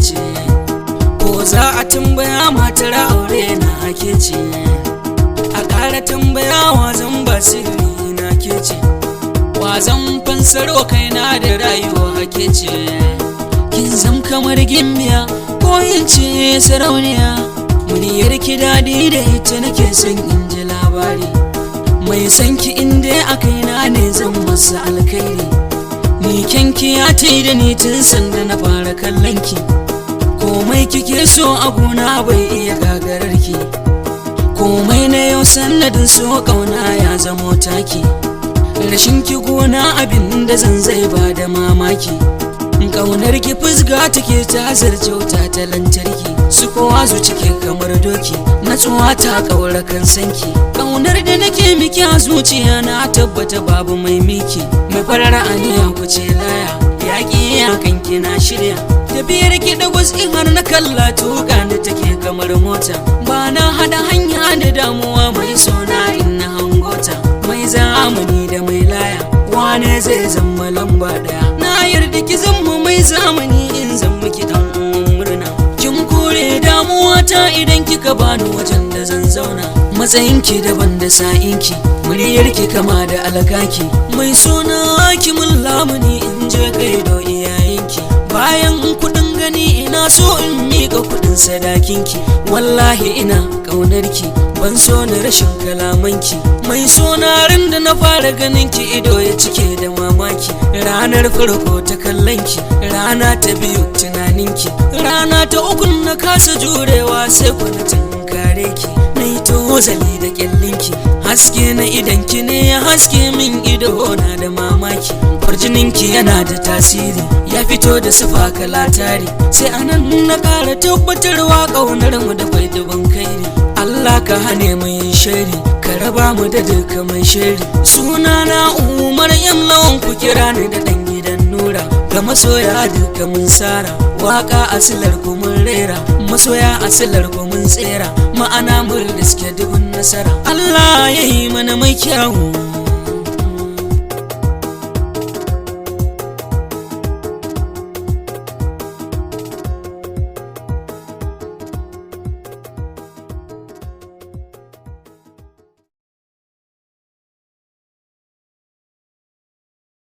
ce, ko za a tambaya matar aure na ke ce, a ƙara tambayawa zan ba sirri na ke ce, wa zan fansaro kaina da rayuwa ke ce, kin zam kamar gimbiya ko yin ce sarauniya, muryar ki daɗi da ita nake son in ji labari, mai san ki inda a kaina ne zan masa alkhairi, ni kyanki ya ce da ni tun sanda na fara kallon ki, komai kike so a gona bai iya gagarar ki, komai na yau sannadin so kauna ya zamo taki, rashin ki gona abin da zan zai ba da mamaki, kaunar ki fusga take ta zarce wuta ta lantarki, su kowa cike kamar doki natsuwa ta kaura kan sanki, kaunar da nake miki a zuciya na tabbata babu mai miki, mai farar aniya ku ce laya yaƙi ya kanki na shirya, tafiyar ki da in har na kalla tuka da take kamar mota, ba na hada hanya da damuwa mai sona in na hangota, mai zamani da mai laya wane zai zama lamba daya, na yarda ki zama mai zamani in zan miki dan murna, kin kore damuwa ta idan kika bani wajen da zan zauna, matsayinki daban da sa'inki, muryarki kama da alkaki, mai suna ki mun lamuni in je kai do iyayenki, bayan kudin gani ina so in mika kudin sadakinki, wallahi ina kaunarki ban so na rashin kalamanki, mai sonarin da na fara ganinki ido ya cike da mamaki, ranar farko ta kallonki, rana ta biyu tunaninki, rana ta uku na kasa jurewa sai kwanatin kare ki, na yi tozali da kyallinki, haske na idanki ne ya haske min ido na da mamaki, farjininki yana da tasiri ya fito da sufa kala tari, sai anan na kara tabbatarwa kaunar mu da bai duban kairi, Allah ka hane mu yin shari ka raba mu da duka mai shari, suna na Umar yan lawan ku kira ni da dan gidan Nura, ga masoya duka mun sara waka asilar ku mun rera, masoya asilar ku mun tsera, ma'ana mun riske dubun nasara, Allah yayi mana mai kyawu.